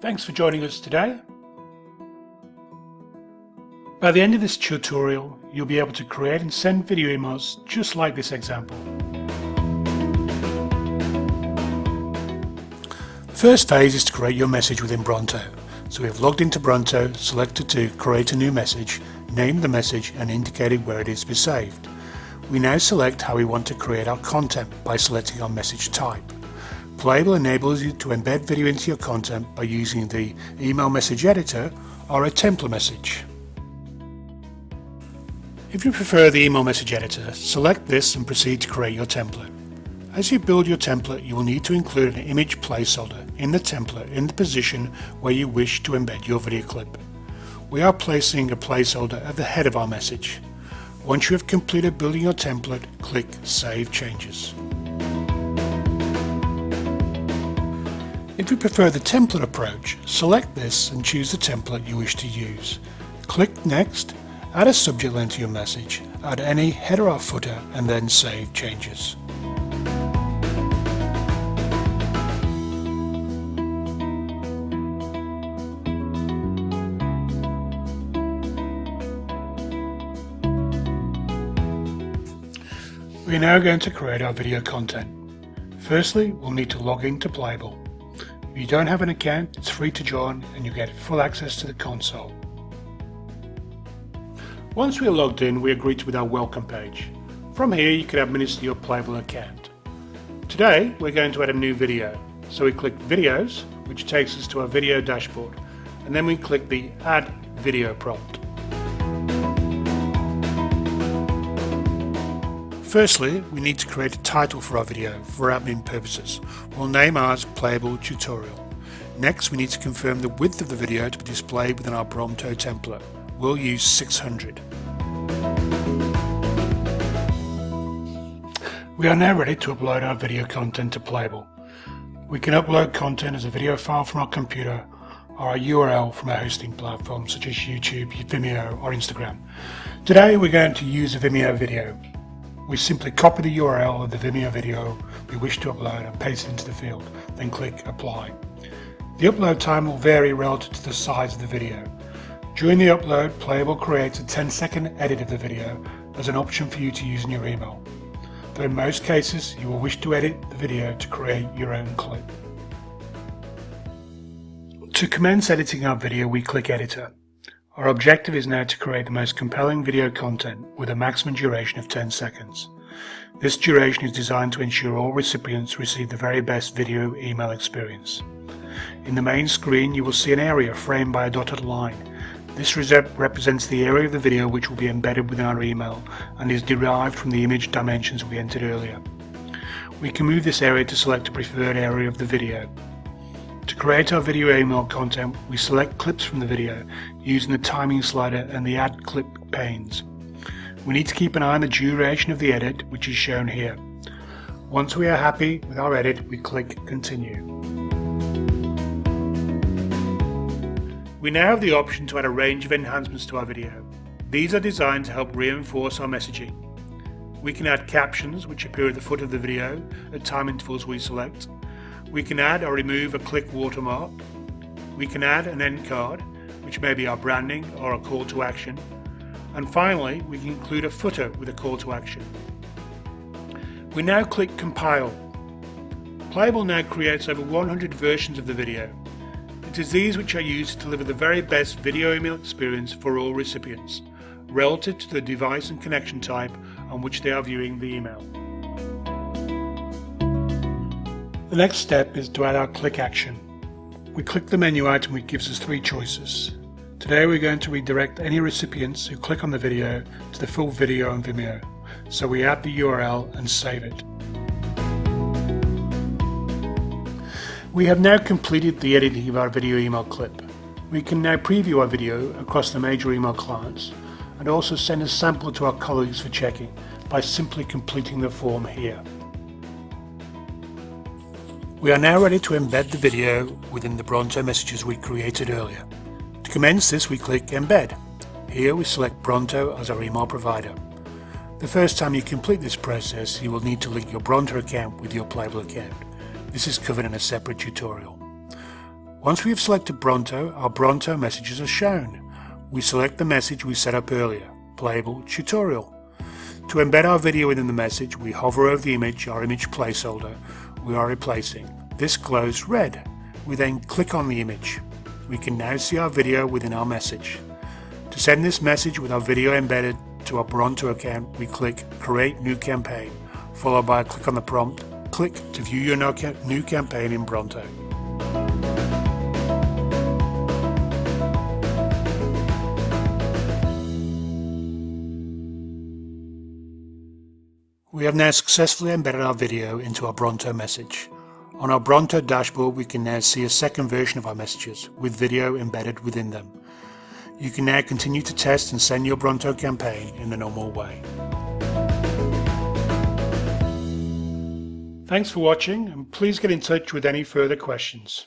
Thanks for joining us today. By the end of this tutorial, you'll be able to create and send video emails just like this example. The first phase is to create your message within Bronto. So we have logged into Bronto, selected to create a new message, named the message and indicated where it is to be saved. We now select how we want to create our content by selecting our message type. Playable enables you to embed video into your content by using the email message editor or a template message. If you prefer the email message editor, select this and proceed to create your template. As you build your template, you will need to include an image placeholder in the template in the position where you wish to embed your video clip. We are placing a placeholder at the head of our message. Once you have completed building your template, click Save Changes. If you prefer the template approach, select this and choose the template you wish to use. Click Next, add a subject line to your message, add any header or footer, and then Save Changes. We are now going to create our video content. Firstly, we'll need to log into Playable. If you don't have an account, it's free to join and you get full access to the console. Once we are logged in, we are greeted with our welcome page. From here you can administer your Playable account. Today we're going to add a new video, so we click Videos, which takes us to our video dashboard, and then we click the Add Video prompt. Firstly, we need to create a title for our video for admin purposes. We'll name ours Playable Tutorial. Next, we need to confirm the width of the video to be displayed within our Bronto template. We'll use 600. We are now ready to upload our video content to Playable. We can upload content as a video file from our computer or a URL from our hosting platform such as YouTube, Vimeo or Instagram. Today we're going to use a Vimeo video. We simply copy the URL of the Vimeo video we wish to upload and paste it into the field, then click Apply. The upload time will vary relative to the size of the video. During the upload, Playable creates a 10-second edit of the video as an option for you to use in your email, though in most cases you will wish to edit the video to create your own clip. To commence editing our video, we click Editor. Our objective is now to create the most compelling video content with a maximum duration of 10 seconds. This duration is designed to ensure all recipients receive the very best video email experience. In the main screen you will see an area framed by a dotted line. This represents the area of the video which will be embedded within our email and is derived from the image dimensions we entered earlier. We can move this area to select a preferred area of the video. To create our video email content, we select clips from the video using the timing slider and the Add Clip panes. We need to keep an eye on the duration of the edit, which is shown here. Once we are happy with our edit, we click Continue. We now have the option to add a range of enhancements to our video. These are designed to help reinforce our messaging. We can add captions, which appear at the foot of the video at time intervals we select. We can add or remove a click watermark. We can add an end card, which may be our branding or a call to action. And finally, we can include a footer with a call to action. We now click Compile. Playable now creates over 100 versions of the video. It is these which are used to deliver the very best video email experience for all recipients, relative to the device and connection type on which they are viewing the email. The next step is to add our click action. We click the menu item which gives us 3 choices. Today we're going to redirect any recipients who click on the video to the full video on Vimeo. So we add the URL and save it. We have now completed the editing of our video email clip. We can now preview our video across the major email clients and also send a sample to our colleagues for checking by simply completing the form here. We are now ready to embed the video within the Bronto messages we created earlier. To commence this, we click Embed. Here we select Bronto as our email provider. The first time you complete this process, you will need to link your Bronto account with your Playable account. This is covered in a separate tutorial. Once we have selected Bronto, our Bronto messages are shown. We select the message we set up earlier, Playable Tutorial. To embed our video within the message, we hover over the image, our image placeholder we are replacing. This glows red. We then click on the image. We can now see our video within our message. To send this message with our video embedded to our Bronto account, we click Create New Campaign, followed by a click on the prompt, click to view your new campaign in Bronto. We have now successfully embedded our video into our Bronto message. On our Bronto dashboard, we can now see a second version of our messages with video embedded within them. You can now continue to test and send your Bronto campaign in the normal way. Thanks for watching, and please get in touch with any further questions.